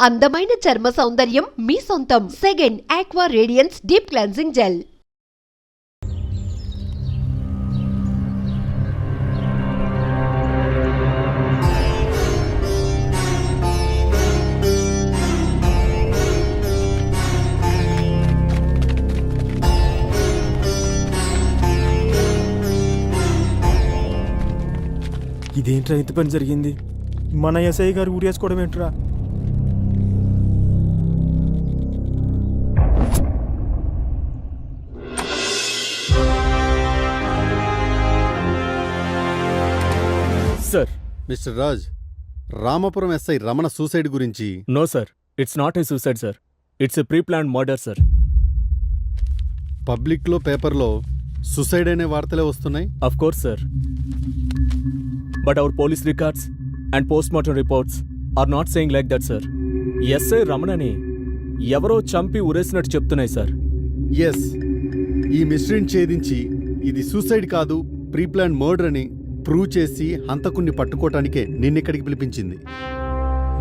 అందమైన చర్మ సౌందర్యం మీ సొంతం. Second aqua radiance deep cleansing gel. ఇదేంట్రా ఇంత పని జరిగింది? మన ఎస్ఐ గారు ఊరేసుకోవడం ఏంట్రా? Sir, mister Raj, Ramapuram SI Ramana suicide గురించి. No sir, it's not a suicide sir, it's a pre planned murder sir. పబ్లిక్లో పేపర్లో సూసైడ్ అనే వార్తలే వస్తున్నాయి. Of course sir, but our police records and postmortem reports are not saying like that sir. SI రమణని ఎవరో చంపి ఉరేసినట్టు చెప్తున్నాయి sir. Yes, ఈ మిస్టరీని ఛేదించి ఇది సూసైడ్ కాదు ప్రీ ప్లాన్ మర్డర్ అని ప్రూవ్ చేసి హంతకుణ్ణి పట్టుకోవటానికే నిన్నిక్కడికి పిలిపించింది.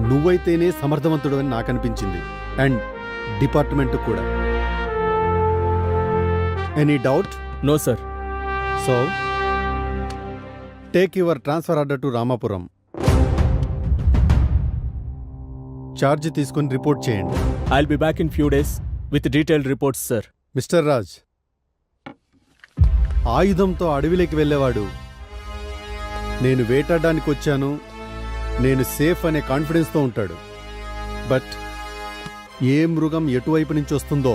నువ్వైతేనే సమర్థవంతుడు అని నాకు అనిపించింది, అండ్ డిపార్ట్మెంట్ కూడా. Any doubt? No sir. So take your transfer order to Ramapuram. Charge తీసుకుని రిపోర్ట్ చేయండి. I'll be back in few days with detailed reports sir. Mister Raj, ఆయుధంతో అడవిలోకి వెళ్ళేవాడు నేను వేటాడడానికి వచ్చాను, నేను సేఫ్ అనే కాన్ఫిడెన్స్తో ఉంటాడు. బట్ ఏ మృగం ఎటువైపు నుంచి వస్తుందో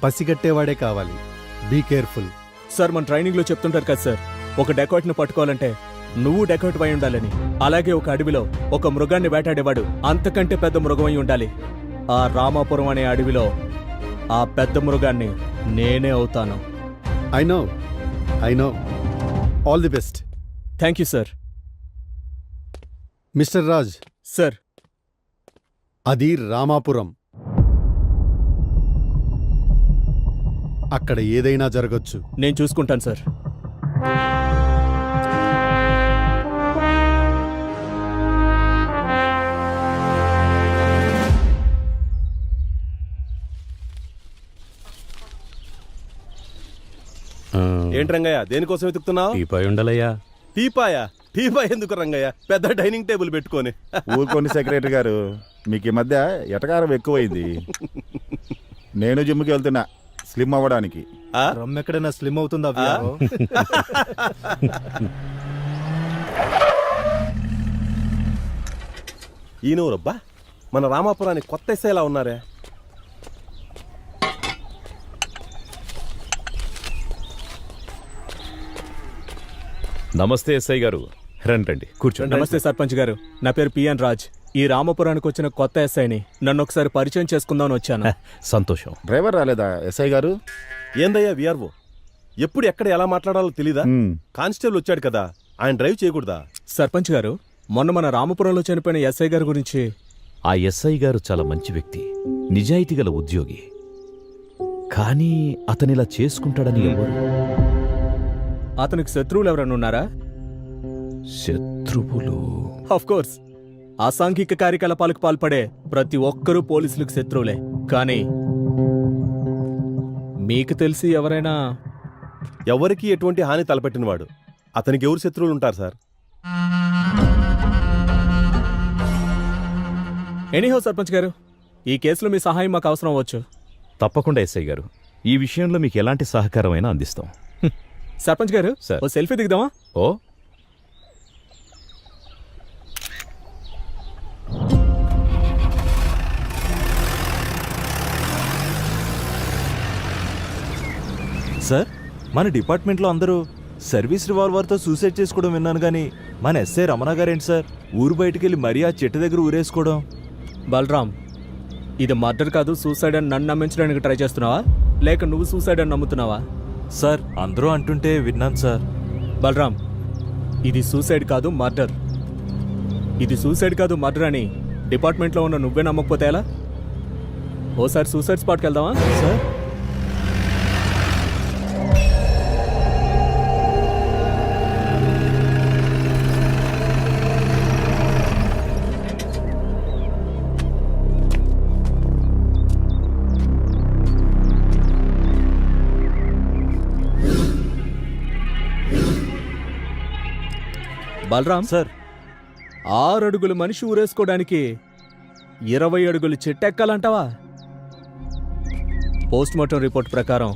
పసిగట్టేవాడే కావాలి. Be careful. సార్, మన ట్రైనింగ్లో చెప్తుంటారు కదా సార్, ఒక డెకాట్ని పట్టుకోవాలంటే నువ్వు డెకాట్ అయి ఉండాలని. అలాగే ఒక అడవిలో ఒక మృగాన్ని వేటాడేవాడు అంతకంటే పెద్ద మృగం అయి ఉండాలి. ఆ రామాపురం అనే అడవిలో ఆ పెద్ద మృగాన్ని నేనే అవుతాను. I know. All the best. Thank you sir. Mister Raj. Sir, అది రామాపురం. అక్కడ ఏదైనా జరగచ్చు. నేను చూసుకుంటాను సార్. ఏంటి రంగయ్య, దేనికోసం వెతుకుతున్నావు? టీపాయ్ ఉండలయ్యా. టీపాయా? టీపాయ్ ఎందుకు రంగయ్య? పెద్ద డైనింగ్ టేబుల్ పెట్టుకొని. ఊరుకోండి సెక్రటరీ గారు, మీకు ఈ మధ్య ఎటకారం ఎక్కువైంది. నేను జిమ్కి వెళ్తున్నా స్లిమ్ అవ్వడానికి. రమ్ ఎక్కడైనా స్లిమ్ అవుతుందా? ఈయనూరబ్బా, మన రామాపురానికి కొత్త ఎస్ఐలా ఉన్నారే. నమస్తే ఎస్ఐ గారు, రండి కూర్చోండి. నమస్తే సర్పంచ్ గారు, నా పేరు పిఎన్ రాజ్. ఈ రామాపురానికి వచ్చిన కొత్త ఎస్ఐని. నన్ను ఒకసారి పరిచయం చేసుకుందామని వచ్చాను. సంతోషం. డ్రైవర్ రాలేదా ఎస్ఐ గారు? ఏందయ్యా విఆర్ఓ, ఎప్పుడు ఎక్కడ ఎలా మాట్లాడాలో తెలీదా? కానిస్టేబుల్ వచ్చాడు కదా, ఆయన డ్రైవ్ చేయకూడదా? సర్పంచ్ గారు, మొన్న మన రామపురంలో చనిపోయిన ఎస్ఐ గారి గురించి. ఆ ఎస్ఐ గారు చాలా మంచి వ్యక్తి, నిజాయితీ గల ఉద్యోగి. కానీ అతనిలా చేసుకుంటాడని ఎవరు? అతనికి శత్రువులు ఎవరైనా ఉన్నారా? శత్రువులు? ఆఫ్ కోర్స్, అసాంఘిక కార్యకలాపాలకు పాల్పడే ప్రతి ఒక్కరూ పోలీసులకు శత్రువులే. కానీ మీకు తెలిసి ఎవరైనా? ఎవరికి ఎటువంటి హాని తలపెట్టినవాడు అతనికి ఎవరు శత్రువులు ఉంటారు సార్? ఎనీహో సర్పంచ్ గారు, ఈ కేసులో మీ సహాయం మాకు అవసరం అవ్వచ్చు. తప్పకుండా ఎస్ఐ గారు, ఈ విషయంలో మీకు ఎలాంటి సహకారమైనా అందిస్తాం. సర్పంచ్ గారు, సార్, ఓ సెల్ఫీ దిగుదామా? ఓ, సార్, మన డిపార్ట్మెంట్లో అందరూ సర్వీస్ రివాల్వర్తో సూసైడ్ చేసుకోవడం విన్నాను, కానీ మన ఎస్ఐ రమణ గారేంటి సార్ ఊరు బయటికెళ్ళి మరీ ఆ చెట్టు దగ్గర ఊరేసుకోవడం? బలరామ్, ఇది మర్డర్ కాదు సూసైడ్ అని నన్ను నమ్మించడానికి ట్రై చేస్తున్నావా, లేక నువ్వు సూసైడ్ అని నమ్ముతున్నావా? సార్, అందరూ అంటుంటే విన్నాను సార్. బలరామ్, ఇది సూసైడ్ కాదు మర్డర్. ఇది సూసైడ్ కాదు మర్డర్ అని డిపార్ట్మెంట్లో ఉన్న నువ్వే నమ్మకపోతే ఎలా? ఓసారి సూసైడ్ స్పాట్కి వెళ్దామా? సార్, బలరాం, సార్ 6 అడుగుల మనిషి ఊరేసుకోవడానికి 20 అడుగులు చెట్టెక్కాలంటావా? పోస్ట్మార్టం రిపోర్ట్ ప్రకారం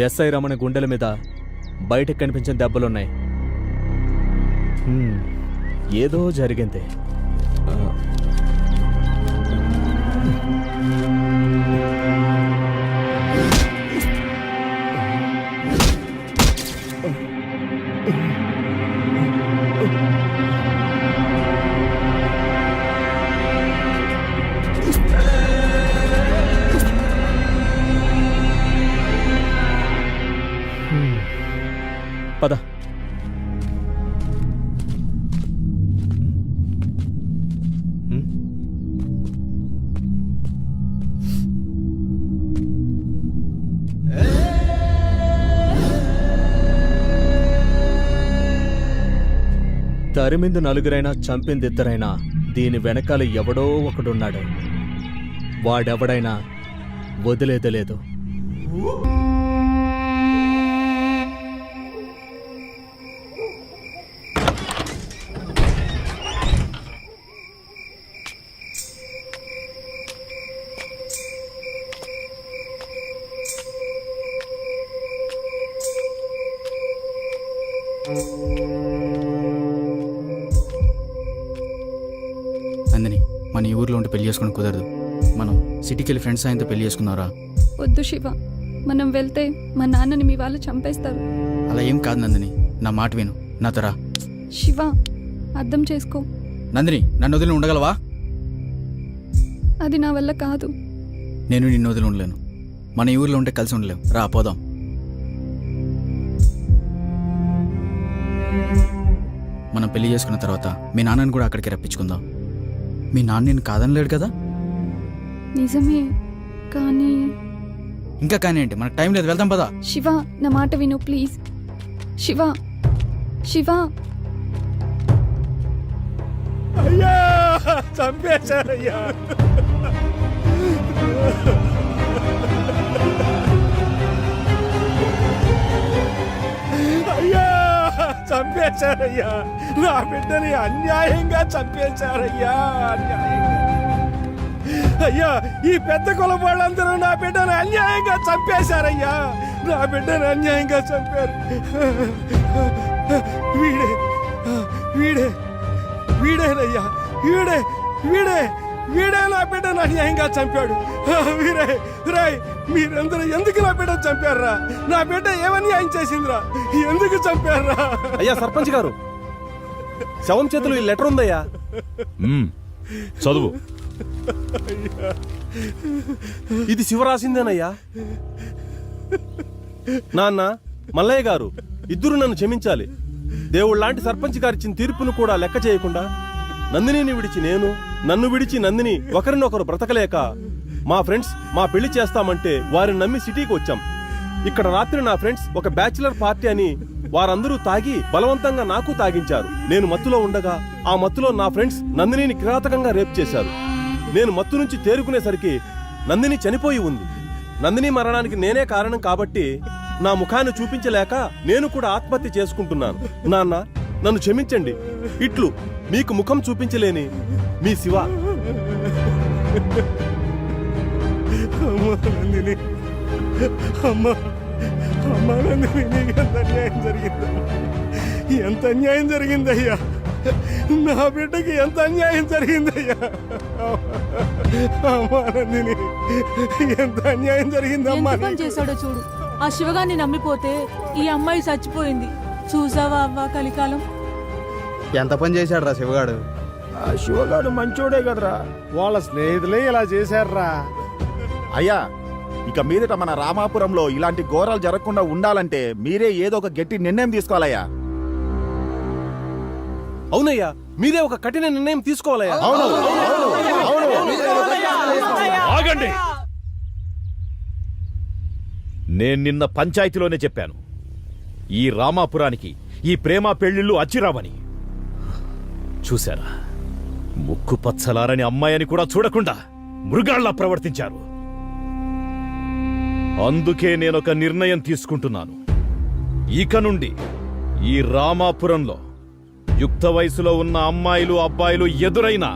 ఎస్ఐ రమణ గుండెల మీద బయటకు కనిపించిన దెబ్బలున్నాయి. ఏదో జరిగింది. పద. తరిమింది నలుగురైనా చంపింది ఇద్దరైనా దీని వెనకాల ఎవడో ఒకడున్నాడు. వాడెవడైనా వదిలేదలేదు. నందిని, మన ఈ ఊర్లో ఉంటే పెళ్లి చేసుకుని కుదరదు. మనం సిటీకి వెళ్ళి ఫ్రెండ్స్ ఆయనతో పెళ్లి చేసుకున్నారా? వద్దు శివ, మనం వెళ్తే మా నాన్నని మీ వాళ్ళు చంపేస్తారు. అలా ఏం కాదు నందిని, నా మాట విను, నాతో రా. శివ, అర్థం చేసుకో. నందిని, నన్ను వదిలి ఉండగలవా? అది నా వల్ల కాదు. నేను నిన్ను వదిలి ఉండలేను. మన ఈ ఊర్లో ఉంటే కలిసి ఉండలేం. రా పోదాం. మనం పెళ్లి చేసుకున్న తర్వాత మీ నాన్నని కూడా అక్కడికి రప్పించుకుందాం. మీ నాన్న నేను కాదనలేడు కదా? నిజమే, కానీ ఇంకా కానీ ఏంటి, మనకు టైం లేదు, వెళ్దాం పదా. శివ, నా మాట విను ప్లీజ్. శివ, శివ. అయ్యా చంపేశారయ్యా. అయ్యా చంపేశారయ్యా. నా బిడ్డని అన్యాయంగా చంపేశారయ్యా, అన్యాయంగా. అయ్యా, ఈ పెద్ద కులం వాళ్ళందరూ నా బిడ్డను అన్యాయంగా చంపేశారయ్యా. నా బిడ్డను అన్యాయంగా చంపారు. వీడే వీడే వీడేనయ్యా, వీడే వీడే వీడే నా బిడ్డను అన్యాయంగా చంపాడు. వీరే రాయ్, మీరందరూ ఎందుకు నా బిడ్డను చంపారా? నా బిడ్డ ఏమన్యాయం చేసిందిరా? ఎందుకు చంపారా? అయ్యా సర్పంచ్ గారు, శవం చేతులు ఈ లెటర్ ఉందయ్యా. చదువు. ఇది శివ రాసిందేనయ్యా. నాన్న, మల్లయ్య గారు ఇద్దరు నన్ను క్షమించాలి. దేవుడు లాంటి సర్పంచ్ గారిచ్చిన తీర్పును కూడా లెక్క చేయకుండా నందినిని విడిచి నేను, నన్ను విడిచి నందిని ఒకరినొకరు బ్రతకలేక మా ఫ్రెండ్స్ మా పెళ్లి చేస్తామంటే వారిని నమ్మి సిటీకి వచ్చాం. ఇక్కడ రాత్రి నా ఫ్రెండ్స్ ఒక బ్యాచిలర్ పార్టీ అని వారందరూ తాగి బలవంతంగా నాకు తాగించారు. నేను మత్తులో ఉండగా ఆ మత్తులో నా ఫ్రెండ్స్ నందినిని కిరాతకంగా రేప్ చేశారు. నేను మత్తు నుంచి తేరుకునేసరికి నందిని చనిపోయి ఉంది. నందిని మరణానికి నేనే కారణం కాబట్టి నా ముఖాన్ని చూపించలేక నేను కూడా ఆత్మహత్య చేసుకుంటున్నాను. నాన్న, నన్ను క్షమించండి. ఇట్లు మీకు ముఖం చూపించలేని మీ శివ. ఎంత అన్యాయం జరిగిందయ్యా. నా బిడ్డకి ఎంత అన్యాయం జరిగిందయ్యా. అమ్మా నందిని, ఎంత అన్యాయం జరిగిందమ్మా. చేశాడో చూడు. ఆ శివగాన్ని నమ్మిపోతే ఈ అమ్మాయి చచ్చిపోయింది. చూసావా అవ్వ కలికాలం. ఎంత పని చేశాడు రా శివగాడు. ఆ శివగాడు మంచోడే కదరా. వాళ్ళ స్నేహితులే ఇలా చేశారా. అయ్యా, ఇక మీదట మన రామాపురంలో ఇలాంటి ఘోరాలు జరగకుండా ఉండాలంటే మీరే ఏదో ఒక గట్టి నిర్ణయం తీసుకోవాలయ్యా. అవునయ్యా, మీరే ఒక కఠిన నిర్ణయం తీసుకోవాలయ్యా. ఆగండి. నేను నిన్న పంచాయతీలోనే చెప్పాను, ఈ రామాపురానికి ఈ ప్రేమ పెళ్లిళ్ళు అచ్చిరావని. చూశారా, ముక్కు పచ్చలారని అమ్మాయిని కూడా చూడకుండా మృగాళ్లా ప్రవర్తించారు. అందుకే నేనొక నిర్ణయం తీసుకుంటున్నాను. ఇక నుండి ఈ రామాపురంలో యుక్త వయసులో ఉన్న అమ్మాయిలు అబ్బాయిలు ఎదురైనా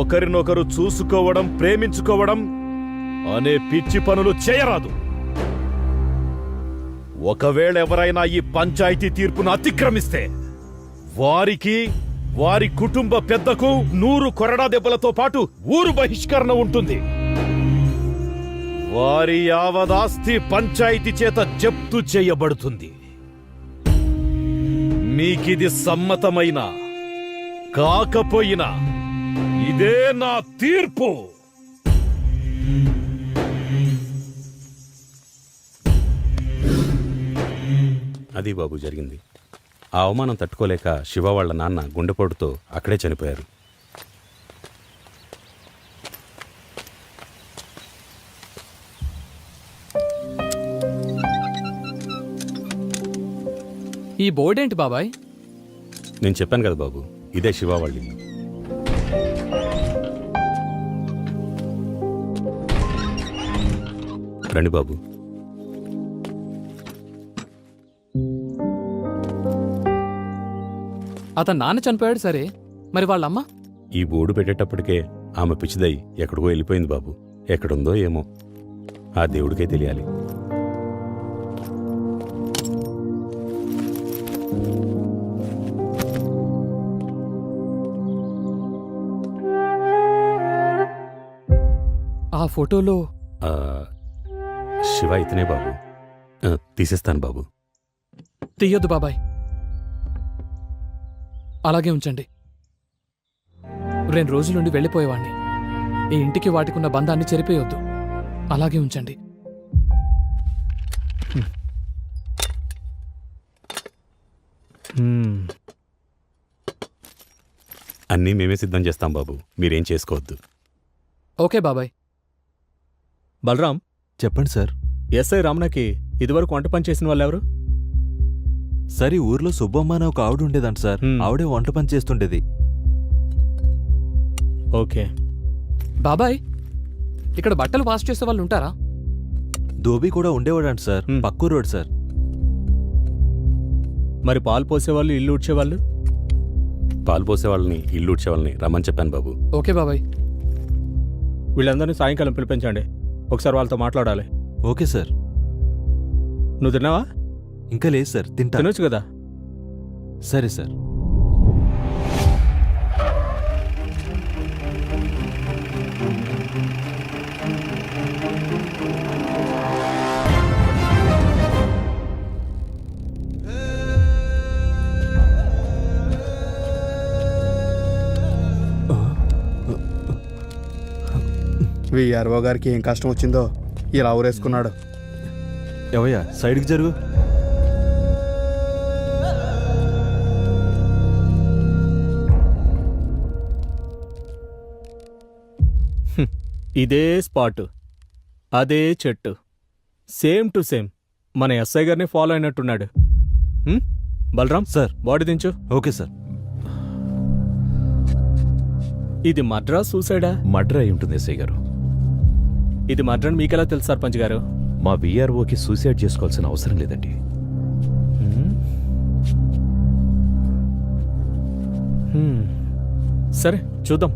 ఒకరినొకరు చూసుకోవడం ప్రేమించుకోవడం అనే పిచ్చి పనులు చేయరాదు. ఒకవేళ ఎవరైనా ఈ పంచాయతీ తీర్పును అతిక్రమిస్తే వారికి వారి కుటుంబ పెద్దకు 100 కొరడా దెబ్బలతో పాటు ఊరు బహిష్కరణ ఉంటుంది. వారి యావదాస్తి పంచాయతీ చేత జప్తు చేయబడుతుంది. మీకిది సమ్మతమైనా కాకపోయినా ఇదే నా తీర్పు. అది బాబు జరిగింది. ఆ అవమానం తట్టుకోలేక శివ వాళ్ళ నాన్న గుండెపోటుతో అక్కడే చనిపోయారు. ఈ బోర్డు ఏంటి బాబాయ్? నేను చెప్పాను కదా బాబు, ఇదే శివ వాళ్ళ ఇల్లు. రండి బాబు. అతను నాన్న చనిపోయాడు సరే, మరి వాళ్ళమ్మ? ఈ బోర్డు పెట్టేటప్పటికే ఆమె పిచ్చిదై ఎక్కడికో వెళ్ళిపోయింది బాబు. ఎక్కడుందో ఏమో, ఆ దేవుడికే తెలియాలి. ఆ ఫోటోలో ఆ, శివ ఇతనే బాబు. తీసేస్తాను బాబు. తీయొద్దు బాబాయ్, అలాగే ఉంచండి. 2 రోజుల నుండి వెళ్ళిపోయేవాణ్ణి. ఈ ఇంటికి వాటికున్న బంధాన్ని చెరిపేయొద్దు, అలాగే ఉంచండి. అన్నీ మేమే సిద్ధం చేస్తాం బాబు, మీరేం చేసుకోవద్దు. ఓకే బాబాయ్. బలరాం, చెప్పండి సార్. ఎస్ఐ రమణకి ఇదివరకు వంట పని చేసిన వాళ్ళు ఎవరు? సార్, ఈ ఊర్లో సుబ్బమ్మ అనే ఒక ఆవిడ ఉండేదంట సార్. ఆవిడే వంట పని చేస్తుండేది. ఓకే. బాబాయ్, ఇక్కడ బట్టలు వాష్ చేసే వాళ్ళు ఉంటారా? ధోబీ కూడా ఉండేవాడంట సార్. పక్కూరు రోడ్ సార్. మరి పాలు పోసేవాళ్ళు, ఇల్లు ఊడ్చేవాళ్ళు? పాలు పోసే వాళ్ళని, ఇల్లు ఊడ్చే వాళ్ళని రమ్మని చెప్పాను బాబు. ఓకే బాబాయ్. వీళ్ళందరినీ సాయంకాలం పిలిపించండి, ఒకసారి వాళ్ళతో మాట్లాడాలి. Okay sir. నువ్వు తిన్నావా? ఇంకా లేదు సార్, తినొచ్చు కదా. సరే సార్. విఆర్ఓ గారికి ఏం కష్టం వచ్చిందో ఇలా ఊరేసుకున్నాడు. ఎవయ్యా, సైడ్కి జరుగు. ఇదే స్పాటు, అదే చెట్టు, సేమ్ టు సేమ్ మన ఎస్ఐ గారిని ఫాలో అయినట్టున్నాడు. బలరాం సార్, బాడీ దించు. Okay sir. ఇది మర్డరా సూసైడా? మర్డర్ అయి ఉంటుంది ఎస్ఐ గారు. ఇది మర్డర్ అని మీకెలా తెలుసు సర్పంచ్ గారు? మా విఆర్ఓకి సూసైడ్ చేసుకోవాల్సిన అవసరం లేదండి. సరే చూద్దాం.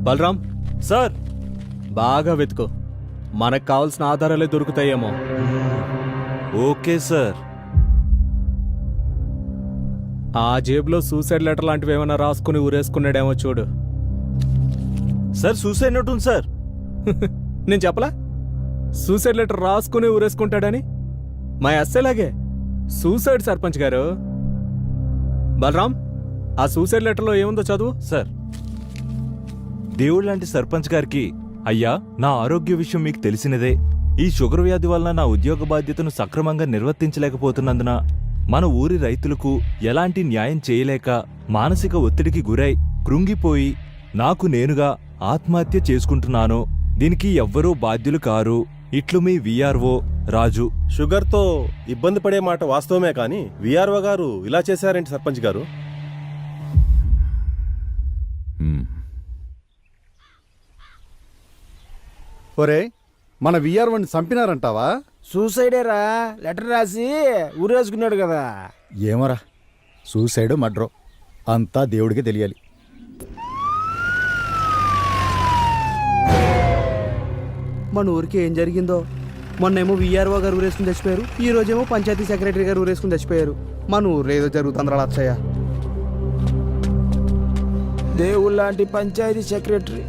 బలరాం సార్, బాగా వెతుకో, మనకు కావాల్సిన ఆధారాలే దొరుకుతాయేమో. Okay sir. ఆ జేబులో సూసైడ్ లెటర్ లాంటివి ఏమైనా రాసుకుని ఊరేసుకున్నాడేమో చూడు. సార్, సూసైడ్ నోట్ ఉంది సార్. నేను చెప్పలా సూసైడ్ లెటర్ రాసుకుని ఊరేసుకుంటాడని? మా ఎస్ఐలాగే సూసైడ్ సర్పంచ్ గారు. బలరాం, ఆ సూసైడ్ లెటర్లో ఏముందో చదువు. సార్, దేవుడు లాంటి సర్పంచ్ గారికి, అయ్యా, నా ఆరోగ్య విషయం మీకు తెలిసినదే. ఈ షుగర్ వ్యాధి వలన నా ఉద్యోగ బాధ్యతను సక్రమంగా నిర్వర్తించలేకపోతున్నందున మన ఊరి రైతులకు ఎలాంటి న్యాయం చేయలేక మానసిక ఒత్తిడికి గురై కృంగిపోయి నాకు నేనుగా ఆత్మహత్య చేసుకుంటున్నాను. దీనికి ఎవ్వరూ బాధ్యులు కారు. ఇట్లు మీ విఆర్ఓ రాజు. షుగర్తో ఇబ్బంది పడే మాట వాస్తవమే కానీ విఆర్ఓ గారు ఇలా చేశారేంటి సర్పంచ్ గారు? ఒరే, మన విఆర్ఓని చంపినారంటావా? సూసైడేరా లెటర్ రాసి ఊరేసుకున్నాడు కదా. ఏమోరా, సూసైడ్ మడ్రో అంతా దేవుడికి తెలియాలి. మన ఊరికి ఏం జరిగిందో, మొన్నేమో విఆర్ఓ గారు ఊరేసుకుని చచ్చిపోయారు, ఈ రోజేమో పంచాయతీ సెక్రటరీ గారు ఊరేసుకుని చచ్చిపోయారు. మన ఊర్లో ఏదో జరుగుతుందిరా లచ్చయ్య. దేవుళ్ళ లాంటి పంచాయతీ సెక్రటరీ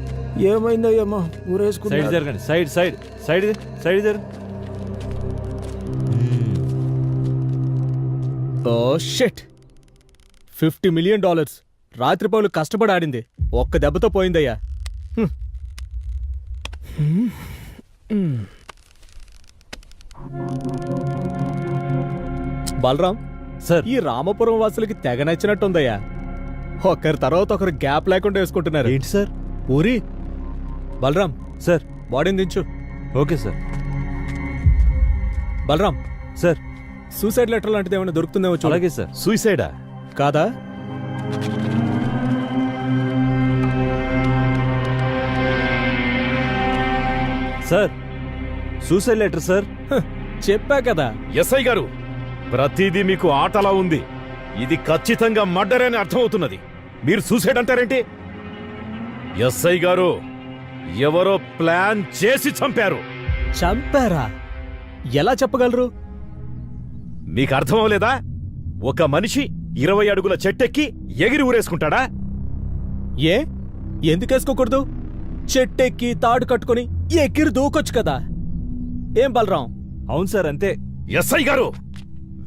ఏమైందో ఏమో సైడ్ ఊరేసుకున్నాడు. జరగండి, సైడ్ సైడ్ సైడ్ సైడ్ జరగండి. ఓ షిట్, $50 మిలియన్ రాత్రిపౌలు కష్టపడి ఆడింది ఒక్క దెబ్బతో పోయిందయ్యా. బలరాం సార్, ఈ రామపురం వాసులకి తెగ నచ్చినట్టుందయ్యా. ఒకరి తర్వాత ఒకరు గ్యాప్ లేకుండా వేసుకుంటున్నారు. ఏంటి సార్? ఊరి బలరాం సార్, బాడీని దించు. Okay sir. Balram sir, suicide letter లాంటిది ఏమైనా దొరుకుతుందేమో చూడు. అలాగే సార్. సూసైడా? కాదా? Sir, suicide letter sir. చెప్పా కదా. ఎస్ఐ గారు, ప్రతిదీ మీకు ఆటలా ఉంది. ఇది ఖచ్చితంగా మర్డర్ అని అర్థమవుతున్నది. మీరు సూసైడ్ అంటారేంటి? ఎస్ఐ గారు, ఎవరో ప్లాన్ చేసి చంపారు. చంపారా? ఎలా చెప్పగలరు? మీకు అర్థమవలేదా? ఒక మనిషి 20 అడుగుల చెట్టెక్కి ఎగిరి ఊరేసుకుంటాడా? ఏ ఎందుకేసుకోకూడదు? చెట్టెక్కి తాడు కట్టుకుని ఎగిరి దూకొచ్చు కదా. ఏం బలరాం? అవును సార్, అంతే. ఎస్ఐ గారు,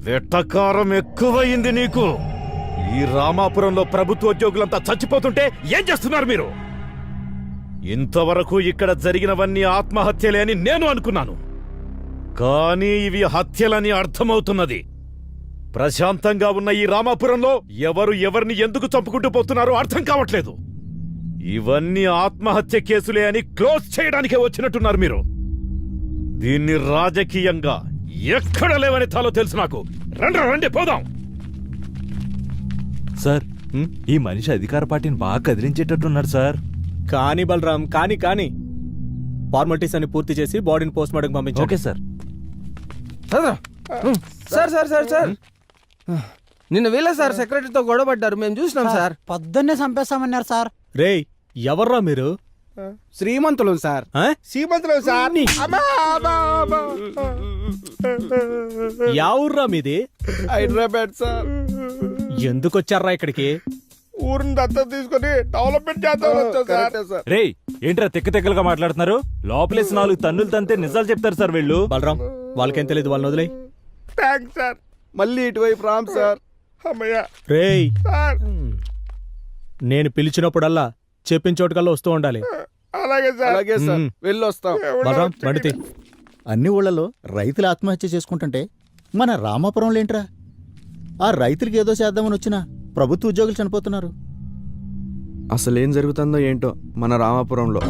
వెట్టకారం ఎక్కువయింది నీకు. ఈ రామాపురంలో ప్రభుత్వ ఉద్యోగులంతా చచ్చిపోతుంటే ఏం చేస్తున్నారు మీరు? ఇంతవరకు ఇక్కడ జరిగినవన్నీ ఆత్మహత్యలే అని నేను అనుకున్నాను, కానీ ఇవి హత్యలని అర్థమవుతున్నది. ప్రశాంతంగా ఉన్న ఈ రామాపురంలో ఎవరు ఎవరిని ఎందుకు చంపుకుంటూ పోతున్నారో అర్థం కావట్లేదు. ఇవన్నీ ఆత్మహత్య కేసులే అని క్లోజ్ చేయడానికే వచ్చినట్టున్నారు మీరు. దీన్ని రాజకీయంగా ఎక్కడ లేవని తాలో తెలుసు నాకు. రండి పోదాం. సార్, ఈ మనిషి అధికార పార్టీని బాగా కదిలించేటట్టున్నాడు సార్. కానీ బలరాం, కానీ ఫార్మాలిటీస్ అన్ని పూర్తి చేసి బాడీని పోస్ట్ మార్టం పంపించండి. Okay sir. Sir sir sir sir నిన్న వీళ్ళ సార్ సెక్రటరీతో గొడవ పడ్డారు, మేము చూసినాం సార్. పొద్దున్నే చంపేస్తామన్నారు సార్. రేయ్, ఎవర్రా మీరు? శ్రీమంతులు సార్. శ్రీమంతులు సార్. యావుర్రా మీది? హైదరాబాద్ సార్. ఎందుకొచ్చారా ఇక్కడికి? ఊరిని దత్తత తీసుకొని డెవలప్మెంట్ చేద్దాం సార్. రేయ్, ఏంట్రా తెక్కలుగా మాట్లాడుతున్నారు? లోపలేసి 4 తన్నులు తంతే నిజాలు చెప్తారు సార్ వీళ్ళు. బలరాం, వాళ్ళకేం తెలియదు, వాళ్ళని వదిలేయ్. Thanks sir. మళ్ళీ ఇటువైపు రామ్ సార్. అమ్మయ్య. రేయ్, సార్. నేను పిలిచినప్పుడల్లా చెప్పిన చోటుకల్లా వస్తూ ఉండాలి. అలాగే సార్. అలాగే సార్. వెళ్ళొస్తాం. బలరాం, బండితి. అన్ని ఊళ్ళలో రైతులు ఆత్మహత్య చేసుకుంటుంటే మన రామాపురంలో ఏంట్రా? ఆ రైతులకి ఏదో చేద్దామని వచ్చినా ప్రభుత్వ ఉద్యోగులు చనిపోతున్నారు. అసలేం జరుగుతుందో ఏంటో మన రామాపురంలో.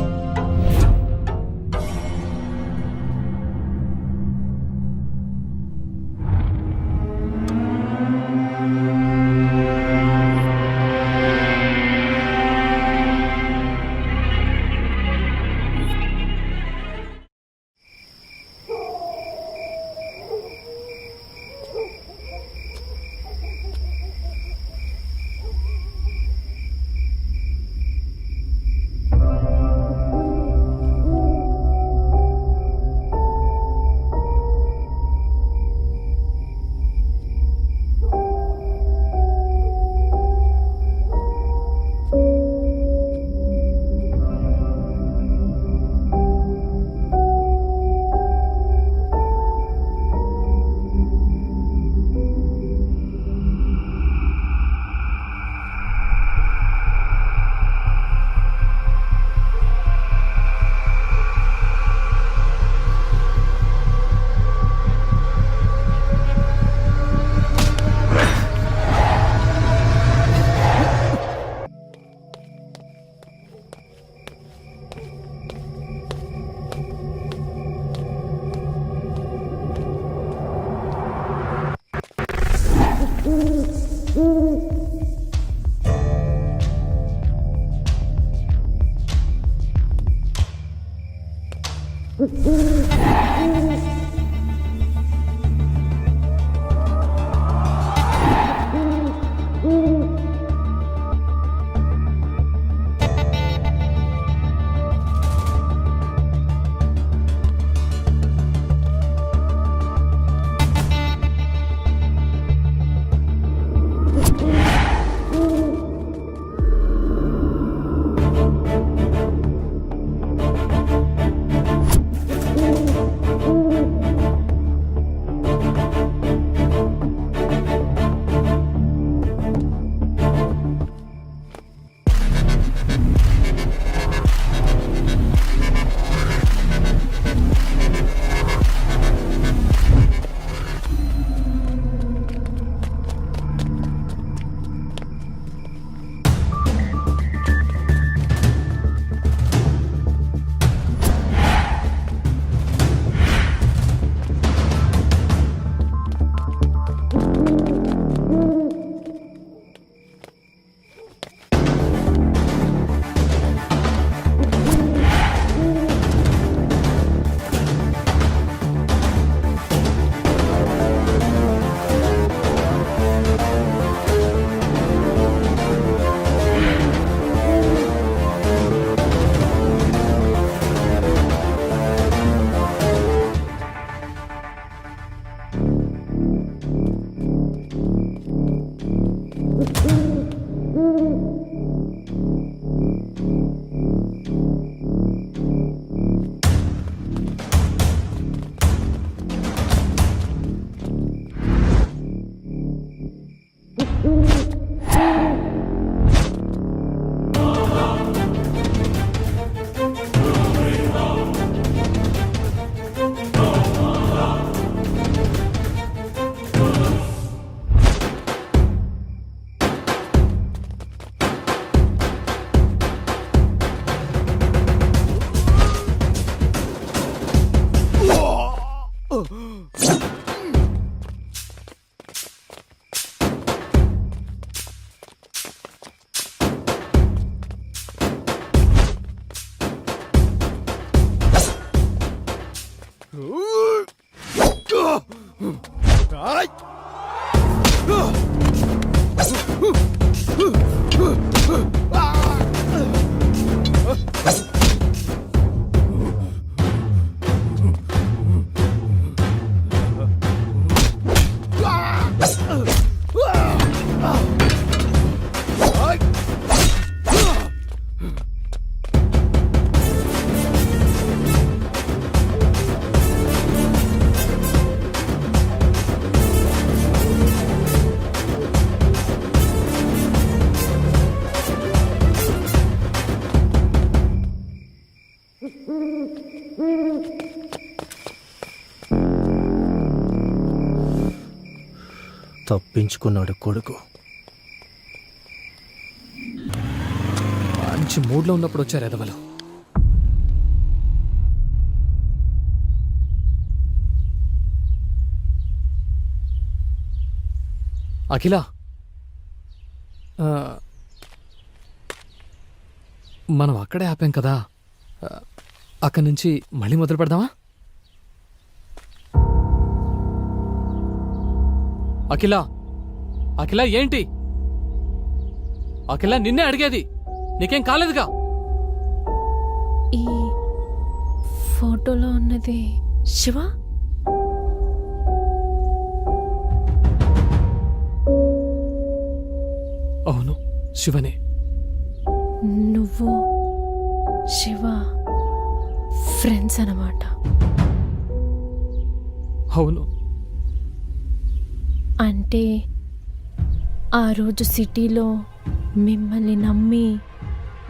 తప్పించుకున్నాడు కొడుకు. మంచి మూడ్లో ఉన్నప్పుడు వచ్చారు ఎదవలు. అఖిల, మనం అక్కడే ఆపాం కదా, అక్కడి నుంచి మళ్ళీ మొదలు పెడదామా? అఖిల, అఖిల ఏంటి? అఖిల నిన్నే అడిగేది, నీకేం కాలేదుగా? ఈ ఫోటోలో ఉన్నది శివ? అవును, శివనే. నువ్వు శివ ఫ్రెండ్స్ అన్నమాట. అవును. అంటే ఆ రోజు సిటీలో మిమ్మల్ని నమ్మి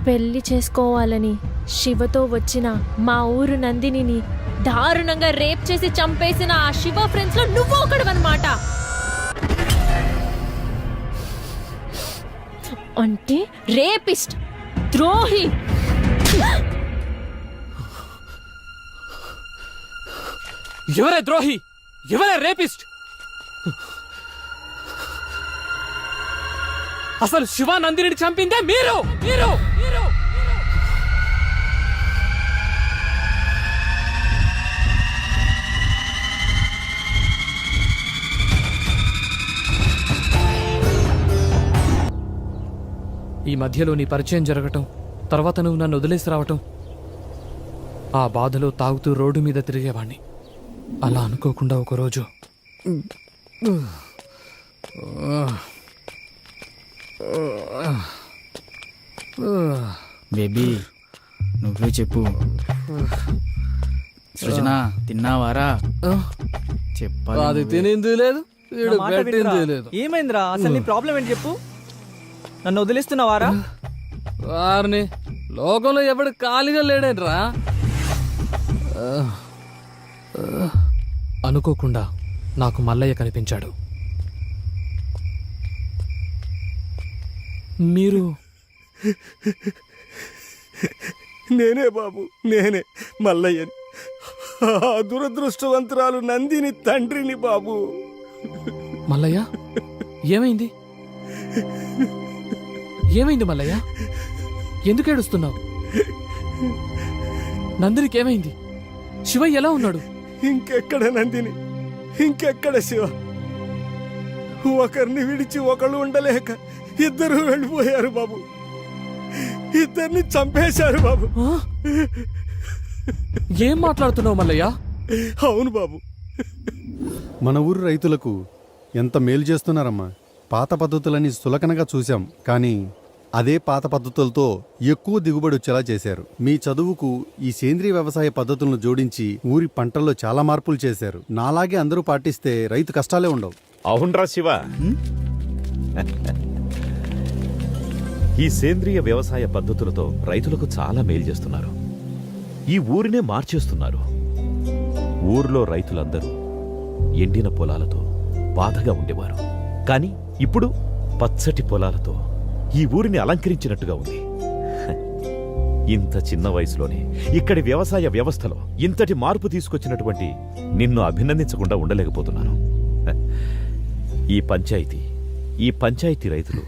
పెళ్లి చేసుకోవాలని శివతో వచ్చిన మా ఊరు నందినిని దారుణంగా రేప్ చేసి చంపేసిన ఆ శివ ఫ్రెండ్స్ లో నువ్వు ఒకడువన్నమాట. అంటే రేపిస్ట్, ద్రోహి. ఎవరే ద్రోహి? ఎవరే రేపిస్ట్? అసలు శివ నందిని చంపిందే మీరు. మీరు మీరు ఈ మధ్యలో నీ పరిచయం జరగటం, తర్వాత నువ్వు నన్ను వదిలేసి రావటం, ఆ బాధలో తాగుతూ రోడ్డు మీద తిరిగేవాణ్ణి. అలా అనుకోకుండా ఒకరోజు బేబీ నువ్వే చెప్పు. సృజన తిన్నావారా? చెప్పాలి. అది తినింది లేదు, వీడు పెట్టింది లేదు. ఏమైందిరా? అసలు నీ ప్రాబ్లం ఏంటి చెప్పు. నన్ను వదిలేస్తున్నావారా? వారిని లోకంలో ఎవడు ఖాళీగా లేడేంట్రా? అనుకోకుండా నాకు మల్లయ్య కనిపించాడు. మీరు? నేనే బాబు, నేనే మల్లయ్యని. ఆ దురదృష్టవంతురాలు నందిని తండ్రిని బాబు. మల్లయ్య ఏమైంది? ఏమైంది మల్లయ్య? ఎందుకు ఏడుస్తున్నావు? నందినికి ఏమైంది? శివ ఎలా ఉన్నాడు? ఇంకెక్కడ నందిని, ఇంకెక్కడ శివ? ఒకరిని విడిచి ఒకళ్ళు ఉండలేక ఇద్దరు వెళ్ళిపోయారు బాబు. ఇద్దరిని చంపేశారు బాబు. ఏం మాట్లాడుతున్నావు మల్లయ్య? అవును బాబు. మన ఊరు రైతులకు ఎంత మేలు చేస్తున్నారమ్మా. పాత పద్ధతులని సులకనగా చూశాం, కానీ అదే పాత పద్ధతులతో ఎక్కువ దిగుబడి వచ్చేలా చేశారు. మీ చదువుకు ఈ సేంద్రియ వ్యవసాయ పద్ధతులను జోడించి ఊరి పంటల్లో చాలా మార్పులు చేశారు. నాలాగే అందరూ పాటిస్తే రైతు కష్టాలే ఉండవు. అవునరా శివ, ఈ సేంద్రియ వ్యవసాయ పద్ధతులతో రైతులకు చాలా మేలు చేస్తున్నారు. ఈ ఊరినే మార్చేస్తున్నారు. ఊర్లో రైతులందరూ ఎండిన పొలాలతో బాధగా ఉండేవారు. కానీ ఇప్పుడు పచ్చటి పొలాలతో ఈ ఊరిని అలంకరించినట్టుగా ఉంది. ఇంత చిన్న వయసులోనే ఇక్కడి వ్యవసాయ వ్యవస్థలో ఇంతటి మార్పు తీసుకొచ్చినటువంటి నిన్ను అభినందించకుండా ఉండలేకపోతున్నాను. ఈ పంచాయతీ రైతులు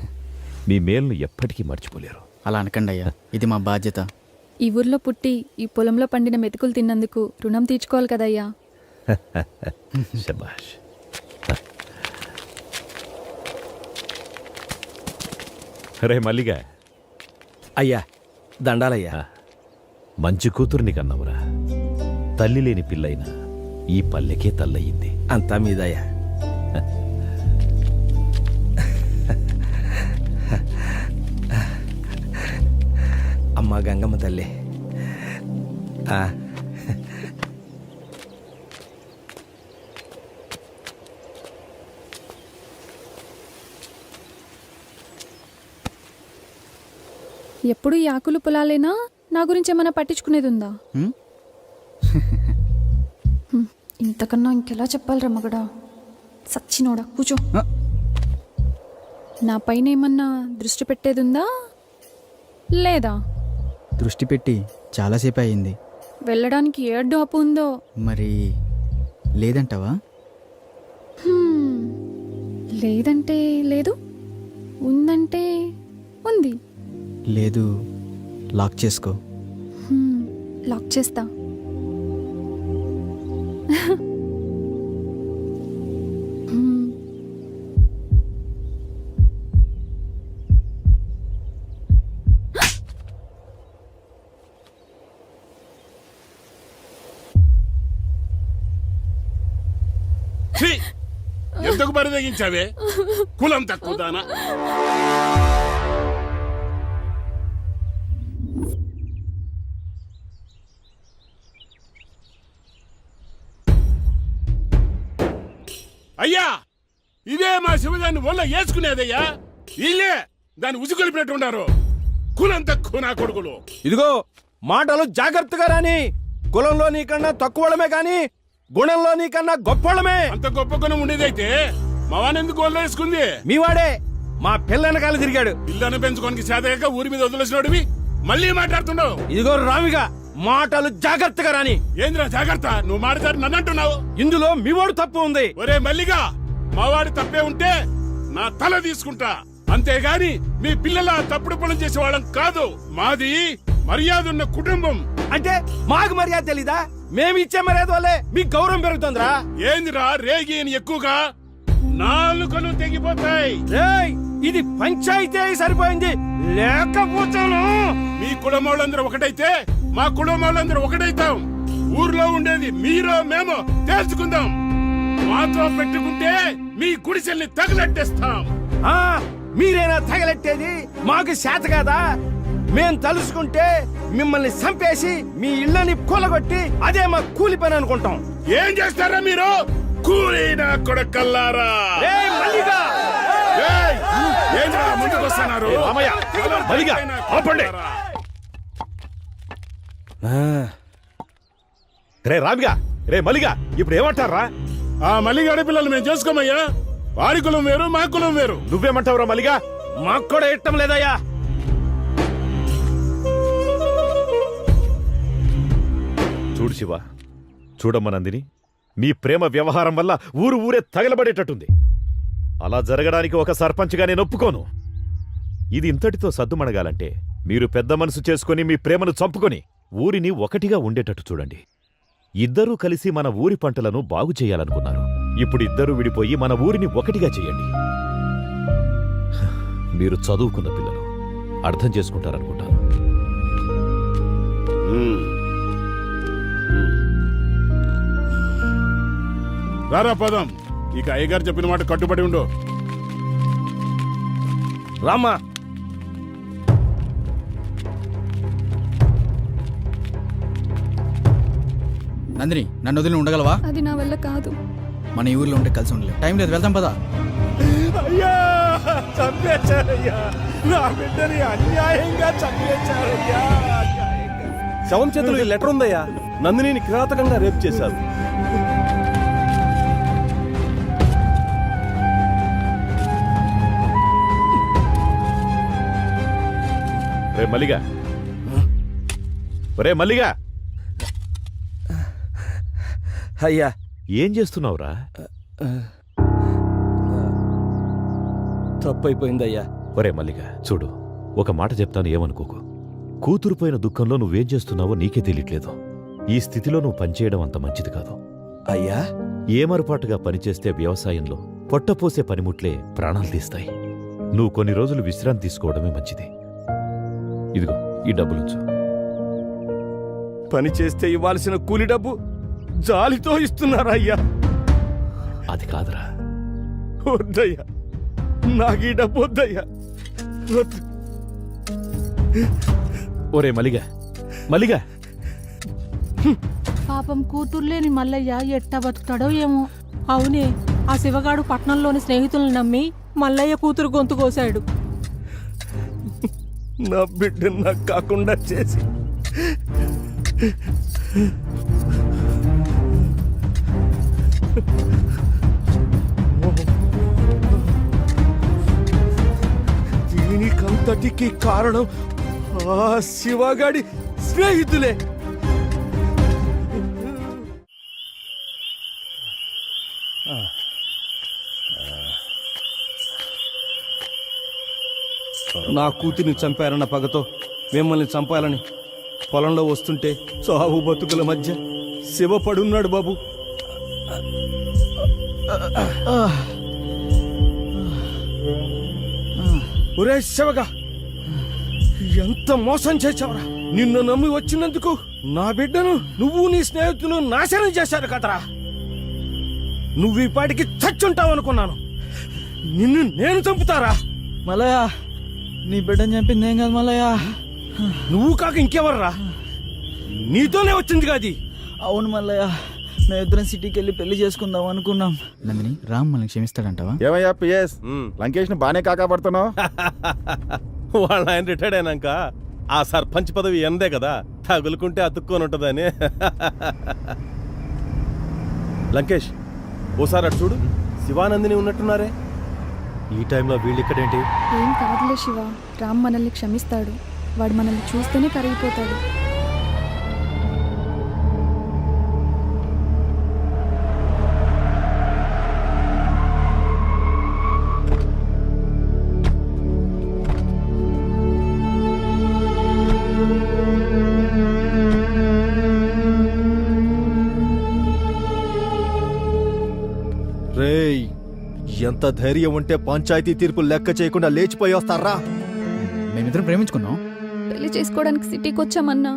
మీ మేలును ఎప్పటికీ మర్చిపోలేరు. అలా అనకండి అయ్యా, ఇది మా బాధ్యత. ఈ ఊర్లో పుట్టి ఈ పొలంలో పండిన మెతుకులు తిన్నందుకు రుణం తీర్చుకోవాలి కదయ్యా. శబాష్. రే మల్లిగా, అయ్యా దండాలయ్యా. మంచి కూతుర్ని కన్నావురా. తల్లి లేని పిల్లైనా ఈ పల్లెకే తల్లయింది. అంతా మీదయ్యా. అమ్మా గంగమ్మ తల్లి. ఎప్పుడు ఈ ఆకులు పొలాలేనా? నా గురించి ఏమైనా పట్టించుకునేది ఉందా? ఇంతకన్నా ఇంకెలా చెప్పాలిరా మగడా? సచ్చినోడా కూర్చో. నా పైన ఏమన్నా దృష్టి పెట్టేది ఉందా లేదా? దృష్టి పెట్టి చాలాసేపు అయింది. వెళ్ళడానికి ఏడ్డు అప్పు ఉందో? మరి లేదంటావా? లేదంటే లేదు, ఉందంటే ఉంది. లేదు, లాక్ చేసుకో. లాక్ చేస్తా. ఎందుకు బరి తెగించావే? కులం తక్కువ దానా? అయ్యా, ఇదే మా శివదాన్ని ఒళ్ళ వేసుకునేదయ్యా. ఇల్లే దాన్ని ఉసుకొలిపినట్టు ఉన్నారు. కులం తక్కువ నా కొడుకులు. ఇదిగో మాటలు జాగ్రత్తగా రాని. కులంలో నీకన్నా తక్కువడమే కాని గుణంలో నీకన్నా గొప్పడమే. అంత గొప్ప గుణం ఉండేదైతే మా వాడిని ఎందుకు ఒళ్ళ వేసుకుంది? మీ వాడే మా పిల్లనకాల తిరిగాడు. పిల్లను పెంచుకోనికి చేతగాక ఊరి మీద వదిలేసినోడివి మళ్ళీ మాట్లాడుతున్నావు. ఇదిగో రామిగా మాటలు జాగ్రత్తగా రాని. ఏంద్రా జాగ్రత్త? నువ్వు మాట్లాడి నన్ను అంటున్నావు. ఇందులో మీ వాడు తప్పు ఉంది. ఒరే మల్లిగా, మావాడి తప్పే ఉంటే నా తల తీసుకుంటా. అంతేగాని మీ పిల్లల తప్పుడు పనులు చేసేవాళ్ళం కాదు. మాది మర్యాద ఉన్న కుటుంబం. అంటే మాకు మర్యాద తెలీదా? మేము ఇచ్చే మర్యాద వల్లే మీకు గౌరవం పెరుగుతుందిరా. ఏందిరా రేగి అని ఎక్కువగా నాలుకలు తెగిపోతాయి. ఇది పంచాయతీ సరిపోయింది, లేకపోతాను. మీ కుటుంబాలందరూ ఒకటైతే మా కుటుంబాలందరూ ఒకటైతాం. ఊర్లో ఉండేది మీరో మేమో తేల్చుకుందాం. మాతో పెట్టుకుంటే మీ గుడిసెల్ని తగలెట్టేస్తాం. మీరేనా తగలెట్టేది? మాకు చేత కాదా? మేం తలుసుకుంటే మిమ్మల్ని చంపేసి మీ ఇళ్ళని కూలగొట్టి అదే మా కూలి పని అనుకుంటాం. ఏం చేస్తారా మీరు? కూలీనా కొడకల్లారా? ముందుకొస్తున్నారు. రే రామిగా, రే మల్లిగా, ఇప్పుడు ఏమంటారా? ఆ మల్లిగాడి పిల్లలు మేము చేసుకోమయ్యా. వారి కులం వేరు, మా కులం వేరు. నువ్వేమంటావురా మల్లిగా? మాకు కూడా ఇష్టం లేదయ్యా. చూడు శివ, చూడమ్మ నందిని, మీ ప్రేమ వ్యవహారం వల్ల ఊరే తగలబడేటట్టుంది. అలా జరగడానికి ఒక సర్పంచ్గా నేను ఒప్పుకోను. ఇది ఇంతటితో సద్దుమణగాలంటే మీరు పెద్ద మనసు చేసుకుని మీ ప్రేమను చంపుకొని ఊరిని ఒకటిగా ఉండేటట్టు చూడండి. ఇద్దరూ కలిసి మన ఊరి పంటలను బాగు చేయాలనుకున్నారు. ఇప్పుడు ఇద్దరూ విడిపోయి మన ఊరిని ఒకటిగా చేయండి. మీరు చదువుకున్న పిల్లలు, అర్థం చేసుకుంటారనుకుంటాను. రారా పదం. ఇక అయ్యగారు చెప్పిన మాట కట్టుబడి ఉండు. రామ్మా. నందిని, నన్ను వదిలి ఉండగలవా? అది నా వల్ల కాదు. మన ఈ ఊర్లో ఉంటే కలిసి ఉండలేదు. టైం లేదు, వెళ్తాం పదా. అయ్యా, చంపేశారయ్యా. నా బిడ్డని అన్యాయంగా చంపేశారయ్యా. శవం చేతులు ఈ లెటర్ ఉందయ్యా. నందినిని కిరాతకంగా రేపు చేశారు. రే మల్లిగా, రే మల్లిగా, అయ్యా ఏం చేస్తున్నావురా? తప్పైపోయిందయ్యా. ఒరే మల్లిగా, చూడు, ఒక మాట చెప్తాను, ఏమనుకోకు. కూతురుపోయిన దుఃఖంలో నువ్వేం చేస్తున్నావో నీకే తెలియట్లేదు. ఈ స్థితిలో నువ్వు పనిచేయడం అంత మంచిది కాదు. అయ్యా ఏమరపాటుగా పనిచేస్తే వ్యవసాయంలో పొట్టపోసే పనిముట్లే ప్రాణాలు తీస్తాయి. నువ్వు కొన్ని రోజులు విశ్రాంతి తీసుకోవడమే మంచిది. ఇదిగో ఈ డబ్బులుంచు. పని చేస్తే ఇవ్వాల్సిన కూలి డబ్బు జాలితో ఇస్తున్నారా అయ్యా? అది కాదురా, వద్దయ్యా, నాకు ఈ డబ్బు వద్దయ్యా, వద్దు. ఒరే మలిగా మలిగా, పాపం కూతుర్లేని మల్లయ్య ఎట్టా బతుకుతాడో ఏమో. అవునే, ఆ శివగాడు పట్నంలోని స్నేహితులను నమ్మి మల్లయ్య కూతురు గొంతు కోశాడు. నా బిడ్డ నాకు కాకుండా చేసి దీనికంతటికి కారణం ఆ శివగాడి స్నేహితులే. నా కూతురిని చంపారన్న పగతో మిమ్మల్ని చంపాలని పొలంలో వస్తుంటే చావు బతుకుల మధ్య శివ పడున్నాడు బాబు. ఒరే శివగా, ఎంత మోసం చేశావురా! నిన్ను నమ్మి వచ్చినందుకు నా బిడ్డను నువ్వు నీ స్నేహితులు నాశనం చేశారు కదరా. నువ్వు ఈ పాటికి చచ్చుంటావు అనుకున్నాను. నిన్ను నేను చంపుతారా? మల్లయ్య, నీ బిడ్డని చంపింది ఏం కాదు మల్లయ్య. నువ్వు కాక ఇంకెవర్రా? నీతోనే వచ్చింది కాది. అవును మల్లయ్య, మేమిద్దరం సిటీకి వెళ్ళి పెళ్లి చేసుకుందాం అనుకున్నాం. నందిని, రామ్ మనల్ని క్షమిస్తాడంటావా? ఏమయ్యా పిఎస్, లంకేష్ ను బానే కాకాపడుతున్నావు. వాళ్ళ ఆయన రిటైర్డ్ అయినాక ఆ సర్పంచ్ పదవి ఎందే కదా, తగులుకుంటే అతుక్కొని ఉంటుందని. లంకేష్, ఓసారి అటు చూడు, శివానందిని ఉన్నట్టున్నారే. ఈ టైంలో వీళ్ళు ఇక్కడేంటి? ఏం కాదులే శివ, రామ్ మనల్ని క్షమిస్తాడు. వాడు మనల్ని చూస్తేనే కరిగిపోతాడు. రేయ్, ఎంత ధైర్యం ఉంటే పంచాయతీ తీర్పు లెక్క చేయకుండా లేచిపోయి వస్తారా? మేమిద్దరం ప్రేమించుకున్నాం. పెళ్లి చేసుకోవడానికి సిటీకి వచ్చామన్నా.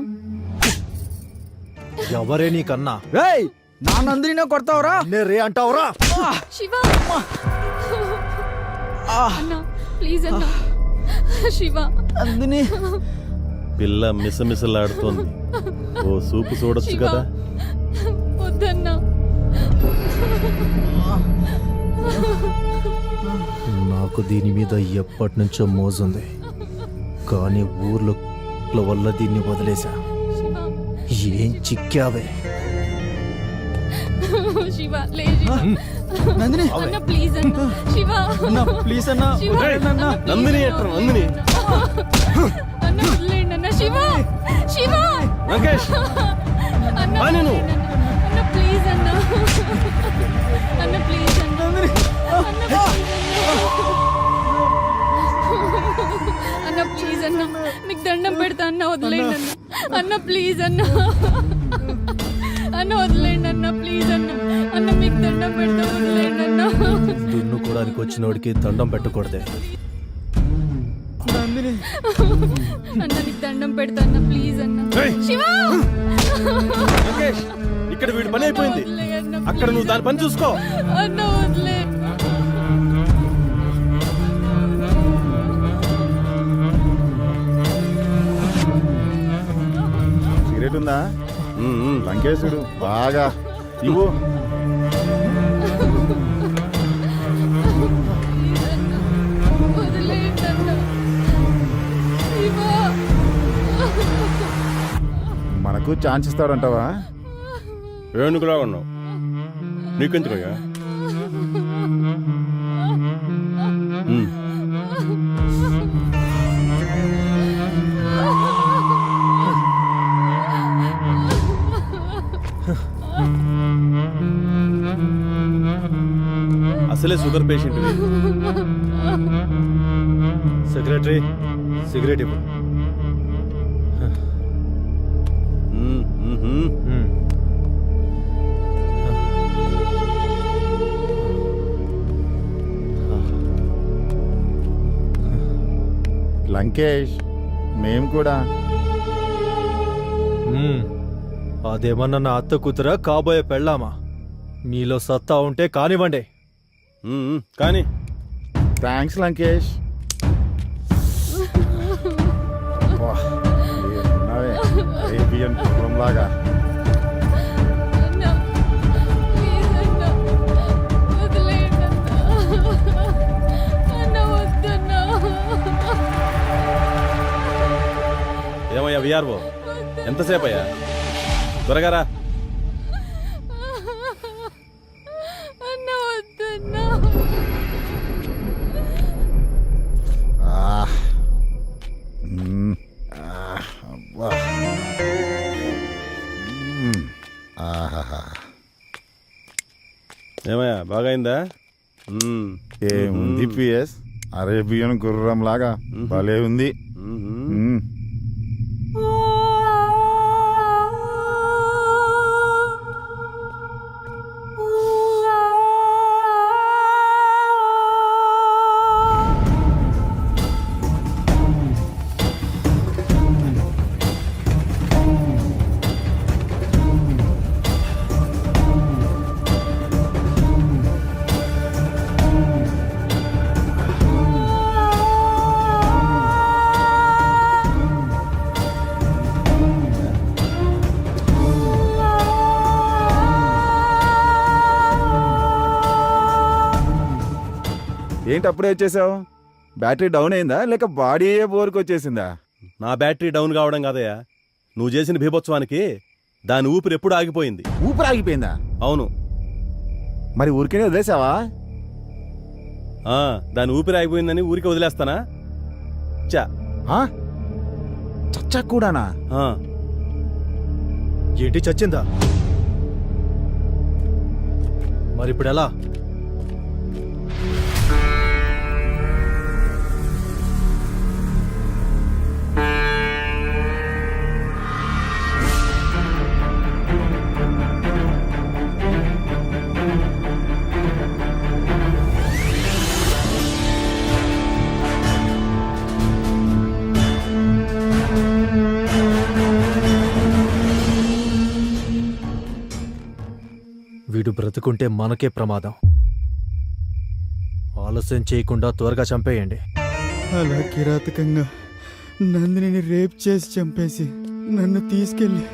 ఎవరే నీకన్నా? రేయ్, నా నందిని కొడతావురా? నే రే అంటావురా? శివ అన్నా, ప్లీజ్ అన్నా. శివ, నందిని. పిల్ల మిసమిసలాడుతోంది. ఓ సూపు చూడొచ్చు కదా. వద్దన్నా. నాకు దీని మీద ఎప్పటి నుంచో మోజుంది, కానీ ఊర్లో వల్ల దీన్ని వదిలేశా. ఏం చిక్కావే? శివ, లే శివ. నందిని, అన్న ప్లీజ్ అన్న. శివ అన్నా, ప్లీజ్ అన్నా. శివ, వదిలేయండి అన్నా. నందిని ఎట్రా, నందిని. అన్న వదిలేయండి అన్న. శివ, శివ. లంకేష్, అన్న బా నేను. అన్న ప్లీజ్ అన్న. అన్న ప్లీజ్ అన్న. అన్న ప్లీజ్ అన్న, మీకు దండం పెడతా అన్న, వదిలేయండి అన్న. అన్న ప్లీజ్ అన్న. అన్న వదిలేయండి అన్న, ప్లీజ్ అన్న. అన్న మీకు దండం పెడతా, వదిలేయండి అన్న. దున్నుకోవడానికి వచ్చినోడికి దండం పెట్టకూడదే. అన్న నీకు దండం పెడతా అన్న, ప్లీజ్ అన్న. శివ, లంకేష్, ఇక్కడ వీడి పని అయిపోయింది. వదిలేయ్ అన్న, అక్కడ నువ్వు దాని పని చూసుకో. అన్న వదిలే. సిగరెట్ ఉందా? లంకేశుడు బాగా ఇవ్వు. వదిలేయండి అన్న. శివ, మనకు ఛాన్స్ ఇస్తాడంటావా? ఏనుగులా ఉన్నావు, నీకెందుకయ్యా? అసలే షుగర్ పేషెంట్. సెక్రటరీ, సిగరెట్ ఇవ్వు. లంకేష్ మేము కూడా అదేమన్నా నా అత్త కూతురా కాబోయే పెళ్ళామా? మీలో సత్తా ఉంటే కానివ్వండి. కానీ థ్యాంక్స్ లంకేష్. వా, ఏమున్నావే, అరేబియన్ గుర్రంలాగా. ఏమయ్యా విఆర్ఓ, ఎంతసేపు అయ్యా? త్వరగా రా. ఆహ్. అబ్బా. ఆహాహా. ఏమయ్యా బాగైందా? ఏముంది పిఎస్, అరేబియన్ గుర్రంలాగా భలే ఉంది. ఏంటి అప్పుడే వచ్చేసావు? బ్యాటరీ డౌన్ అయిందా లేక బాడీ బోర్కి వచ్చేసిందా? నా బ్యాటరీ డౌన్ కావడం కాదయ్యా, నువ్వు చేసిన బీభత్సవానికి దాని ఊపిరి ఎప్పుడు ఆగిపోయింది. ఊపిరి ఆగిపోయిందా? అవును. మరి ఊరికేనే వదిలేసావా? దాని ఊపిరి ఆగిపోయిందని ఊరికి వదిలేస్తానా? చా చచ్చా కూడానా? ఏంటి చచ్చిందా? మరి ఇప్పుడు ఎలా? వీడు బ్రతుకుంటే మనకే ప్రమాదం. ఆలస్యం చేయకుండా త్వరగా చంపేయండి. అలా కిరాతకంగా నందిని రేప్ చేసి చంపేసి నన్ను తీసుకెళ్ళి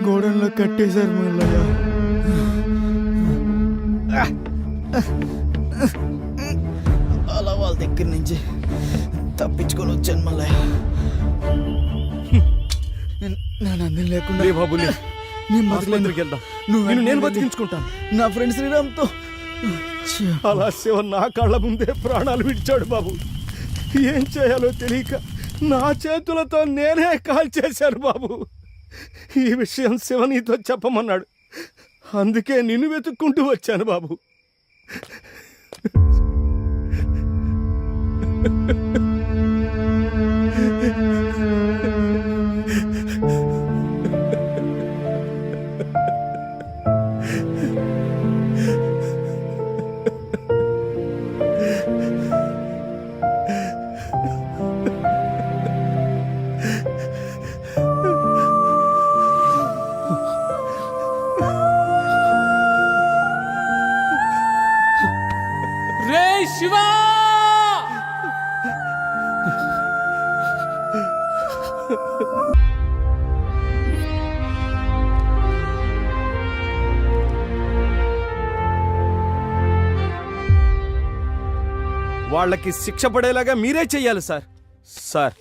గోడంలో కట్టేశారు మల్లయ్య. అలా వాళ్ళ దగ్గర నుంచి తప్పించుకొని వచ్చాను మల్లయ్య. నా నందిని లేకుండా బాబుని నేను వెళ్దాం. నేను బతికించుకుంటాను. నా ఫ్రెండ్ శ్రీరామ్తో. అలా శివ నా కళ్ళ ముందే ప్రాణాలు విడిచాడు బాబు. ఏం చేయాలో తెలియక నా చేతులతో నేనే కాల్ చేశాను బాబు. ఈ విషయం శివ నీతో చెప్పమన్నాడు, అందుకే నిన్ను వెతుక్కుంటూ వచ్చాను బాబు. రే శివా! వాళ్ళకి శిక్ష పడేలాగా మీరే చెయ్యాలి సార్. సార్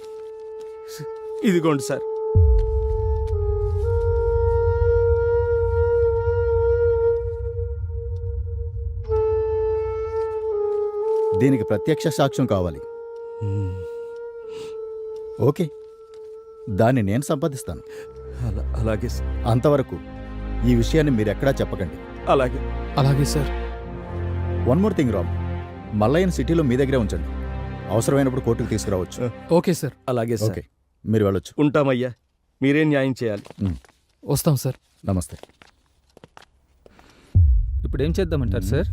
ఇదిగోండి సార్. దీనికి ప్రత్యక్ష సాక్ష్యం కావాలి. ఓకే, దాన్ని నేను సంపాదిస్తాను. అలాగే అంతవరకు ఈ విషయాన్ని మీరెక్కడా చెప్పకండి. అలాగే అలాగే sir. One more thing Ram, మల్లయ్యను సిటీలో మీ దగ్గరే ఉంచండి. అవసరమైనప్పుడు కోర్టుకు తీసుకురావచ్చు. Okay sir. అలాగే ఓకే, మీరు వెళ్ళొచ్చు. ఉంటామయ్యా, మీరే న్యాయం చేయాలి. వస్తాం సార్. నమస్తే. ఇప్పుడు ఏం చేద్దామంటారు సార్?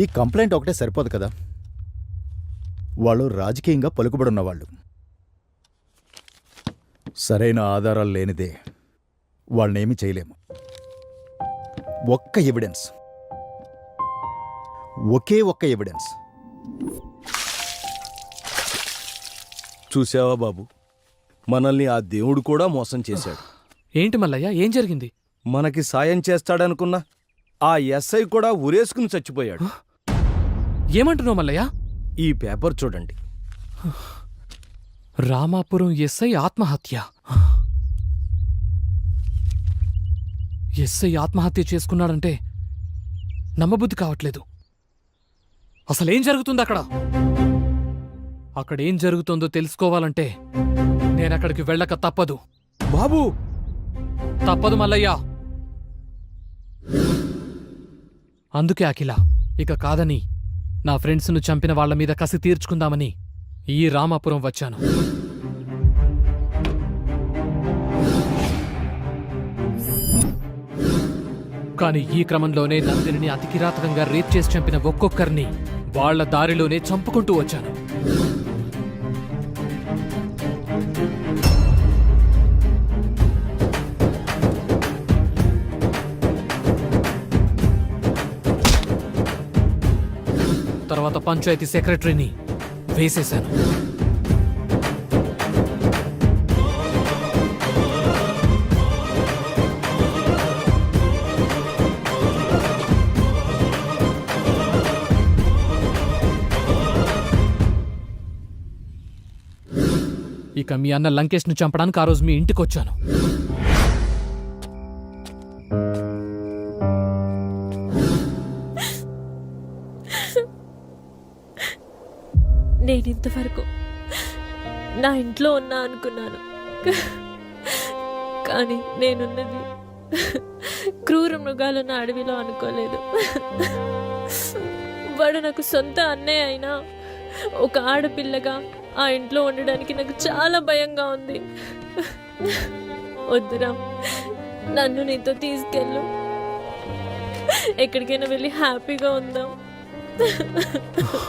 ఈ కంప్లైంట్ ఒకటే సరిపోదు కదా. వాళ్ళు రాజకీయంగా పలుకుబడున్నవాళ్ళు. సరైన ఆధారాలు లేనిదే వాళ్ళనేమీ చేయలేము. ఒక్క ఎవిడెన్స్, ఒకే ఒక్క ఎవిడెన్స్. చూసావా బాబు, మనల్ని ఆ దేవుడు కూడా మోసం చేశాడు. ఏంటి మల్లయ్య, ఏం జరిగింది? మనకి సాయం చేస్తాడనుకున్న ఆ ఎస్ఐ కూడా ఉరేసుకుని చచ్చిపోయాడు. ఏమంటున్నావు మల్లయ్య? ఈ పేపర్ చూడండి. రామాపురం ఎస్ఐ ఆత్మహత్య. ఎస్ఐ ఆత్మహత్య చేసుకున్నాడంటే నమ్మబుద్ధి కావట్లేదు. అసలేం జరుగుతుంది అక్కడ? అక్కడేం జరుగుతుందో తెలుసుకోవాలంటే నేనక్కడికి వెళ్ళక తప్పదు. బాబు, తప్పదు మల్లయ్య. అందుకే అఖిల, ఇక కాదని నా ఫ్రెండ్స్ను చంపిన వాళ్ల మీద కసి తీర్చుకుందామని ఈ రామాపురం వచ్చాను. కాని ఈ క్రమంలోనే నందిని అతి కిరాతకంగా రేప్ చేసి చంపిన ఒక్కొక్కరిని వాళ్ల దారిలోనే చంపుకుంటూ వచ్చాను. తర్వాత పంచాయతీ సెక్రటరీని వేసేశాను. ఇక మీ అన్న లంకేష్ను చంపడానికి ఆ రోజు మీ ఇంటికొచ్చాను. నేనింతవరకు నా ఇంట్లో ఉన్నా అనుకున్నాను, కానీ నేనున్నది క్రూర మృగాలున్న అడవిలో అనుకోలేదు. వాడు నాకు సొంత అన్నయ్య అయినా ఒక ఆడపిల్లగా ఆ ఇంట్లో ఉండడానికి నాకు చాలా భయంగా ఉంది. వద్దురా, నన్ను నీతో తీసుకెళ్ళు, ఎక్కడికైనా వెళ్ళి హ్యాపీగా ఉందాం.